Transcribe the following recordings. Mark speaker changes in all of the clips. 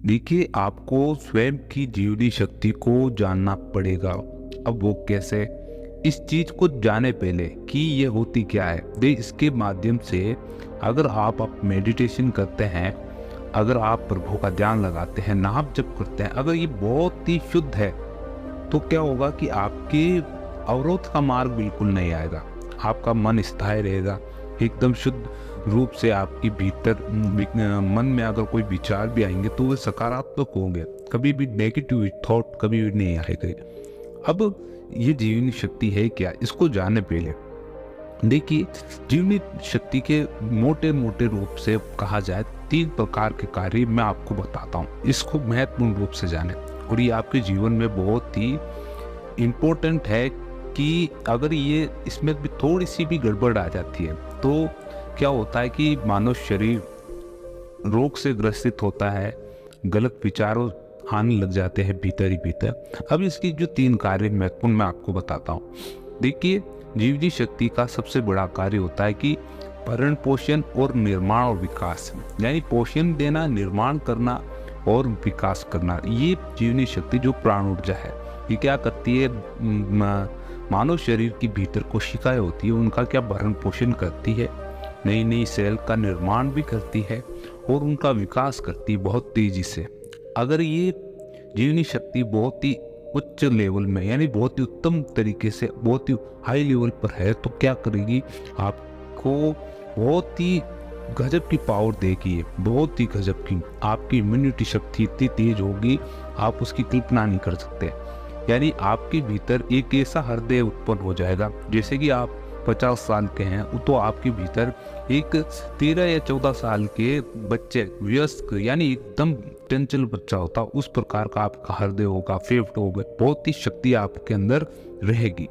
Speaker 1: देखिए, आपको स्वयं की जीवनी शक्ति को जानना पड़ेगा। अब वो कैसे? इस चीज़ को जाने पहले कि ये होती क्या है। इसके माध्यम से अगर आप मेडिटेशन करते हैं, अगर आप प्रभु का ध्यान लगाते हैं, नाम जप करते हैं, अगर ये बहुत ही शुद्ध है, तो क्या होगा कि आपके अवरोध का मार्ग बिल्कुल नहीं आएगा। आपका मन स्थायी रहेगा, एकदम शुद्ध रूप से आपकी भीतर मन में अगर कोई विचार भी आएंगे तो वे सकारात्मक होंगे, कभी भी नेगेटिव थॉट कभी भी नहीं आएंगे। अब ये जीवनी शक्ति है क्या, इसको जानने पहले देखिए, जीवनी शक्ति के मोटे मोटे रूप से कहा जाए 3 प्रकार के कार्य मैं आपको बताता हूँ। इसको महत्वपूर्ण रूप से जाने, और ये आपके जीवन में बहुत ही इम्पोर्टेंट है कि अगर ये इसमें भी थोड़ी सी भी गड़बड़ आ जाती है तो क्या होता है कि मानव शरीर रोग से ग्रसित होता है, गलत विचारों आने लग जाते हैं भीतर ही भीतर। अब इसकी जो 3 कार्य महत्वपूर्ण मैं आपको बताता हूँ। देखिए, जीवनी शक्ति का सबसे बड़ा कार्य होता है कि भरण पोषण और निर्माण और विकास, यानी पोषण देना, निर्माण करना और विकास करना। ये जीवनी शक्ति जो प्राण ऊर्जा है, ये क्या करती है? मानव शरीर की भीतर कोशिकाएं होती है, उनका क्या भरण पोषण करती है, नई नई सेल का निर्माण भी करती है और उनका विकास करती है बहुत तेजी से। अगर ये जीवनी शक्ति बहुत ही उच्च लेवल में, यानी बहुत ही उत्तम तरीके से, बहुत ही हाई लेवल पर है, तो क्या करेगी? आपको बहुत ही गजब की पावर देगी, बहुत ही गजब की। आपकी इम्यूनिटी शक्ति इतनी तेज होगी, आप उसकी कल्पना नहीं कर सकते। यानी आपके भीतर एक ऐसा हृदय उत्पन्न हो जाएगा, जैसे कि आप 50 साल के हैं तो आपके भीतर एक 13 या 14 साल के बच्चे, वयस्क यानी एकदम चंचल बच्चा होता, उस प्रकार का आपका हृदय होगा, फेफड़े होगा, बहुत ही शक्ति आपके अंदर रहेगी।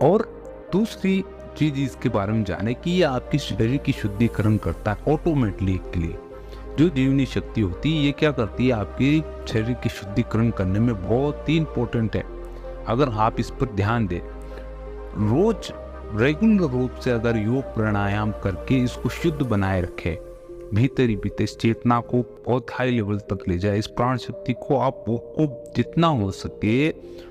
Speaker 1: और दूसरी चीज इसके बारे में जाने कि ये आपकी शरीर की शुद्धिकरण करता है ऑटोमेटिकली के लिए। जो जीवनी शक्ति होती है, ये क्या करती है? आपकी शरीर की शुद्धिकरण करने में बहुत ही इंपॉर्टेंट है। अगर आप इस पर ध्यान दें, रोज रेगुलर रूप से अगर योग प्राणायाम करके इसको शुद्ध बनाए रखे, भीतर ही भीतर इस चेतना को बहुत हाई लेवल तक ले जाए, इस प्राण शक्ति को आपको जितना हो सके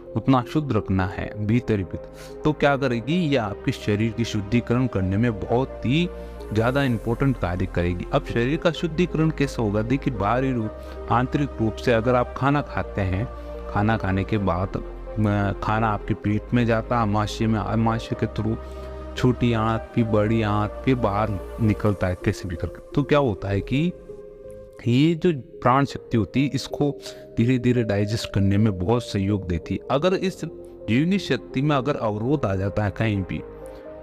Speaker 1: उतना शुद्ध रखना है भीतर ही भीतर, तो क्या करेगी? ये आपके शरीर की शुद्धिकरण करने में बहुत ही ज़्यादा इम्पोर्टेंट कार्य करेगी। अब शरीर का शुद्धिकरण कैसे होगा? देखिए, बाहरी रूप, आंतरिक रूप से अगर आप खाना खाते हैं, खाना खाने के बाद खाना आपके पेट में जाता है, आमाशय के थ्रू छोटी आंत फिर बड़ी आंत फिर बाहर निकलता है कैसे भी करके। तो क्या होता है कि ये जो प्राण शक्ति होती है, इसको धीरे धीरे डाइजेस्ट करने में बहुत सहयोग देती है। अगर इस जीवनी शक्ति में अगर अवरोध आ जाता है कहीं भी,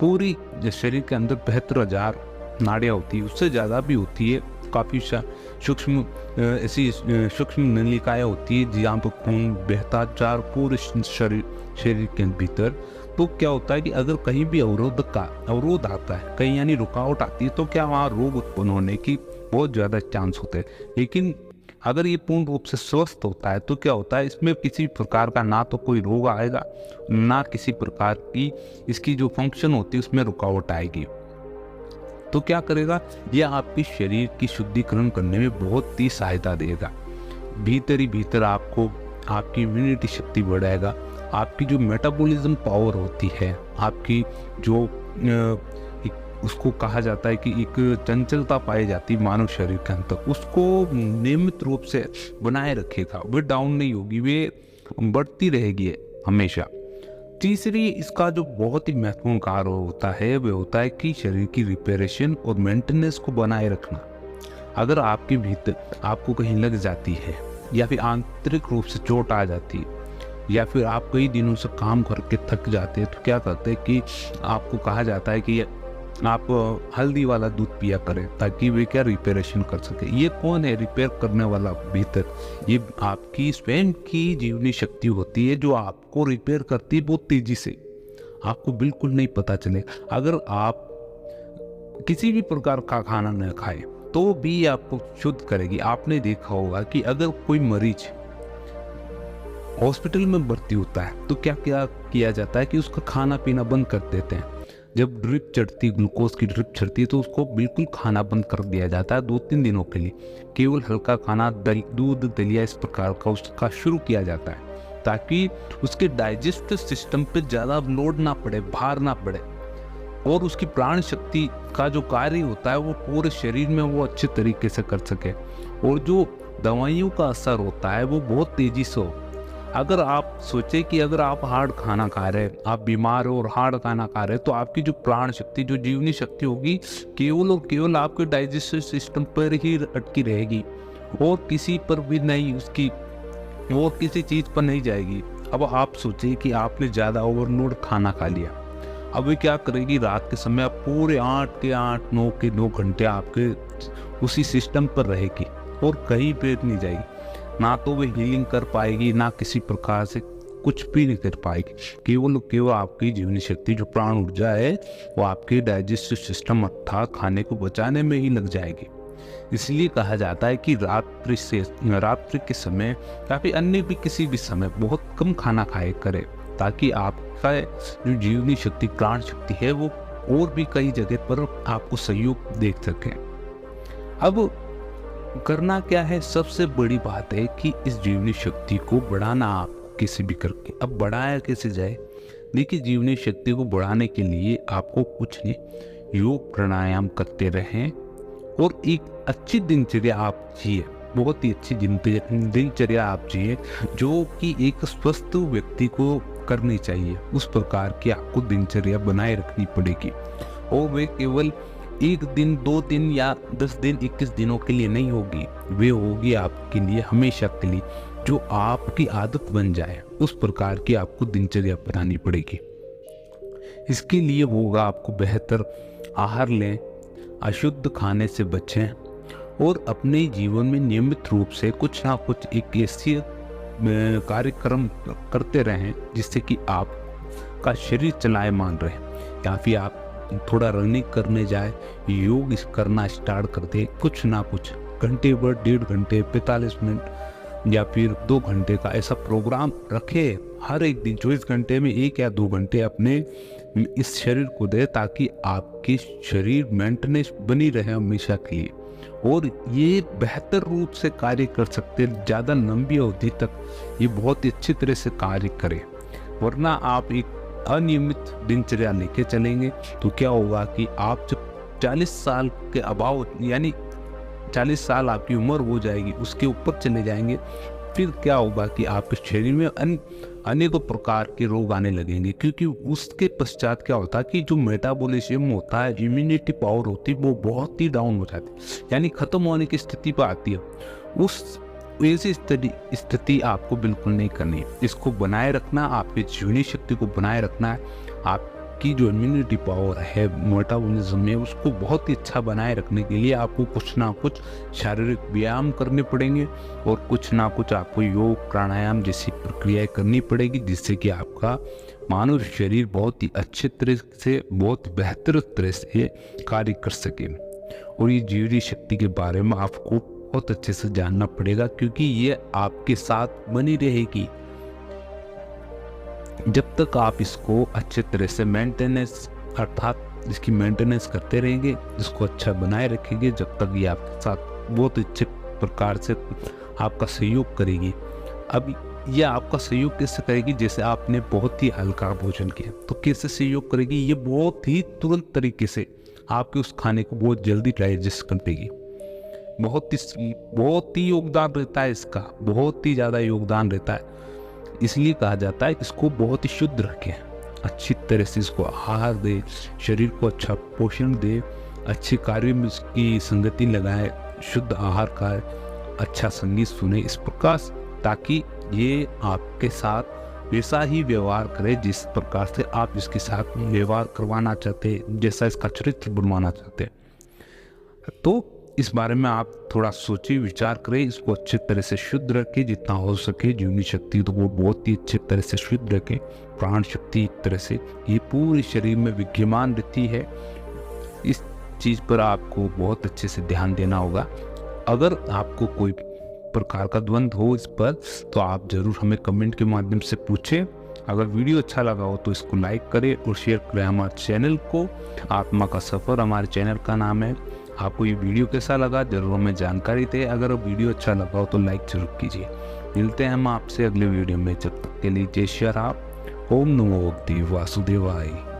Speaker 1: पूरी शरीर के अंदर 72,000 नाड़ियाँ होती है, उससे ज़्यादा भी होती है, काफ़ी सूक्ष्म ऐसी सूक्ष्म नलिकाएँ होती है जहाँ पर खून बहता चार पूरे शरीर के भीतर। तो क्या होता है कि अगर कहीं भी अवरोध आता है, कहीं यानी रुकावट आती है, तो क्या वहाँ रोग उत्पन्न होने की बहुत ज़्यादा चांस होते हैं। लेकिन अगर ये पूर्ण रूप से स्वस्थ होता है तो क्या होता है? इसमें किसी प्रकार का ना तो कोई रोग आएगा, ना किसी प्रकार की इसकी जो फंक्शन होती है उसमें रुकावट आएगी। तो क्या करेगा? यह आपके शरीर की शुद्धिकरण करने में बहुत ही सहायता देगा। भीतर ही भीतर आपको आपकी इम्यूनिटी शक्ति बढ़ाएगा, आपकी जो मेटाबॉलिज्म पावर होती है, आपकी जो उसको कहा जाता है कि एक चंचलता पाई जाती है मानव शरीर के अंदर, उसको नियमित रूप से बनाए रखेगा। वे डाउन नहीं होगी, वे बढ़ती रहेगी हमेशा। तीसरी इसका जो बहुत ही महत्वपूर्ण कार्य होता है वह होता है कि शरीर की रिपेयरेशन और मेंटेनेंस को बनाए रखना। अगर आपके भीतर आपको कहीं लग जाती है, या फिर आंतरिक रूप से चोट आ जाती है, या फिर आप कई दिनों से काम करके थक जाते हैं, तो क्या करते हैं कि आपको कहा जाता है कि आप हल्दी वाला दूध पिया करें ताकि वे क्या रिपेयरेशन कर सके। ये कौन है रिपेयर करने वाला भीतर? ये आपकी स्वयं की जीवनी शक्ति होती है जो आपको रिपेयर करती है बहुत तेजी से, आपको बिल्कुल नहीं पता चलेगा। अगर आप किसी भी प्रकार का खाना न खाए तो भी आपको शुद्ध करेगी। आपने देखा होगा कि अगर कोई मरीज हॉस्पिटल में भर्ती होता है तो क्या क्या किया जाता है कि उसका खाना पीना बंद कर देते हैं, जब ड्रिप चढ़ती, ग्लूकोज की ड्रिप चढ़ती है, तो उसको बिल्कुल खाना बंद कर दिया जाता है 2-3 दिनों के लिए। केवल हल्का खाना, दूध, दलिया इस प्रकार का उसका शुरू किया जाता है, ताकि उसके डाइजेस्टिव सिस्टम पे ज़्यादा लोड ना पड़े, भार ना पड़े, और उसकी प्राण शक्ति का जो कार्य होता है वो पूरे शरीर में वो अच्छे तरीके से कर सके, और जो दवाइयों का असर होता है वो बहुत तेज़ी से हो। अगर आप सोचें कि अगर आप हार्ड खाना खा रहे हैं, आप बीमार हो और हार्ड खाना खा रहे हैं, तो आपकी जो प्राण शक्ति, जो जीवनी शक्ति होगी, केवल और केवल आपके डाइजेस्टिव सिस्टम पर ही अटकी रहेगी, और किसी पर भी नहीं, उसकी और किसी चीज़ पर नहीं जाएगी। अब आप सोचिए कि आपने ज़्यादा ओवरलोड खाना खा लिया, अब ये क्या करेगी, रात के समय आप पूरे 8 के 8, 9 के 9 घंटे आपके उसी सिस्टम पर रहेगी और कहीं पे नहीं जाएगी। ना तो वो हीलिंग कर पाएगी, ना किसी प्रकार से कुछ भी नहीं कर पाएगी। केवल आपकी जीवनी शक्ति, जो प्राण ऊर्जा है, वो आपके डाइजेस्टिव सिस्टम अर्थात खाने को बचाने में ही लग जाएगी। इसलिए कहा जाता है कि रात्रि के समय या फिर अन्य भी किसी भी समय बहुत कम खाना खाए करें, ताकि आपका जो जीवनी शक्ति, प्राण शक्ति है, वो और भी कई जगह पर आपको सहयोग दे सके। अब करना क्या है, सबसे बड़ी बात है कि इस जीवनी शक्ति को बढ़ाना आप किसी भी करके। अब बढ़ाया कैसे जाए? देखिए, जीवनी शक्ति को बढ़ाने के लिए आपको कुछ नहीं, योग प्राणायाम करते रहें और एक अच्छी दिनचर्या आप जिए, बहुत ही अच्छी दिनचर्या आप जिए, जो कि एक स्वस्थ व्यक्ति को करनी चाहिए। उस प्रकार की आपको दिनचर्या बनाए रखनी पड़ेगी, और वे केवल 1 दिन, 2 दिन या 10 दिन, 21 दिनों के लिए नहीं होगी, वे होगी आपके लिए हमेशा के लिए, जो आपकी आदत बन जाए। उस प्रकार की आपको दिनचर्या बनानी पड़ेगी। इसके लिए होगा आपको बेहतर आहार लें, अशुद्ध खाने से बचें, और अपने जीवन में नियमित रूप से कुछ ना कुछ एक ऐसी कार्यक्रम करते रहें जिससे कि आपका शरीर चलायमान रहे। या फिर आप थोड़ा रनिंग करने जाए, योग करना स्टार्ट कर दे, कुछ ना कुछ घंटे भर, 1.5 घंटे, 45 मिनट या फिर 2 घंटे का ऐसा प्रोग्राम रखे। हर एक दिन 24 घंटे में 1 या 2 घंटे अपने इस शरीर को दे, ताकि आपकी शरीर मेंटेनेंस बनी रहे हमेशा के लिए, और ये बेहतर रूप से कार्य कर सकते, ज़्यादा लंबी अवधि तक ये बहुत ही अच्छी तरह से कार्य करे। वरना आप एक अनियमित दिनचर्या लेके चलेंगे तो क्या होगा कि आप जब 40 साल के अभाव, यानी 40 साल आपकी उम्र हो जाएगी, उसके ऊपर चले जाएंगे, फिर क्या होगा कि आपके शरीर में अनेकों प्रकार के रोग आने लगेंगे। क्योंकि उसके पश्चात क्या होता है कि जो मेटाबॉलिज्म होता है, इम्यूनिटी पावर होती है, वो बहुत ही डाउन हो जाती है, यानी खत्म होने की स्थिति पर आती है। उस ऐसी स्थिति आपको बिल्कुल नहीं करनी है। इसको बनाए रखना, आपकी जीवनी शक्ति को बनाए रखना है। आपकी जो इम्यूनिटी पावर है, मेटाबॉलिज्म में, उसको बहुत ही अच्छा बनाए रखने के लिए आपको कुछ ना कुछ शारीरिक व्यायाम करने पड़ेंगे, और कुछ ना कुछ आपको योग प्राणायाम जैसी प्रक्रियाएं करनी पड़ेगी, जिससे कि आपका मानव शरीर बहुत ही अच्छे तरह से, बहुत बेहतर तरह से कार्य कर सके। और ये जीवनी शक्ति के बारे में आपको बहुत अच्छे से जानना पड़ेगा, क्योंकि ये आपके साथ बनी रहेगी जब तक आप इसको अच्छे तरह से मेंटेनेंस, अर्थात इसकी मेंटेनेंस करते रहेंगे, इसको अच्छा बनाए रखेंगे, जब तक ये आपके साथ बहुत अच्छे प्रकार से आपका सहयोग करेगी। अब ये आपका सहयोग कैसे करेगी? जैसे आपने बहुत ही हल्का भोजन किया, तो कैसे सहयोग करेगी? ये बहुत ही तुरंत तरीके से आपके उस खाने को बहुत जल्दी डाइजेस्ट कर देगी। बहुत ही योगदान रहता है इसका, बहुत ही ज़्यादा योगदान रहता है। इसलिए कहा जाता है इसको बहुत ही शुद्ध रखें, अच्छी तरह से इसको आहार दे, शरीर को अच्छा पोषण दे, अच्छे कार्य में इसकी संगति लगाए, शुद्ध आहार खाए, अच्छा संगीत सुने, इस प्रकार, ताकि ये आपके साथ वैसा ही व्यवहार करे जिस प्रकार से आप इसके साथ व्यवहार करवाना चाहते, जैसा इसका चरित्र बनवाना चाहते। तो इस बारे में आप थोड़ा सोचिए, विचार करें, इसको अच्छे तरह से शुद्ध रखें, जितना हो सके। जीवनी शक्ति तो वो बहुत ही अच्छे तरह से शुद्ध रखें। प्राण शक्ति एक तरह से ये पूरे शरीर में विद्यमान रहती है। इस चीज़ पर आपको बहुत अच्छे से ध्यान देना होगा। अगर आपको कोई प्रकार का द्वंद्व हो इस पर, तो आप ज़रूर हमें कमेंट के माध्यम से पूछें, अगर वीडियो अच्छा लगा हो तो इसको लाइक करें और शेयर करें हमारे चैनल को। आत्मा का सफ़र हमारे चैनल का नाम है। आपको ये वीडियो कैसा लगा ज़रूर हमें जानकारी दें। अगर वीडियो अच्छा लगा हो तो लाइक जरूर कीजिए। मिलते हैं हम आपसे अगले वीडियो में, जब तक के लिए जय श्री राम। ओम नमो भगवते वासुदेवाय।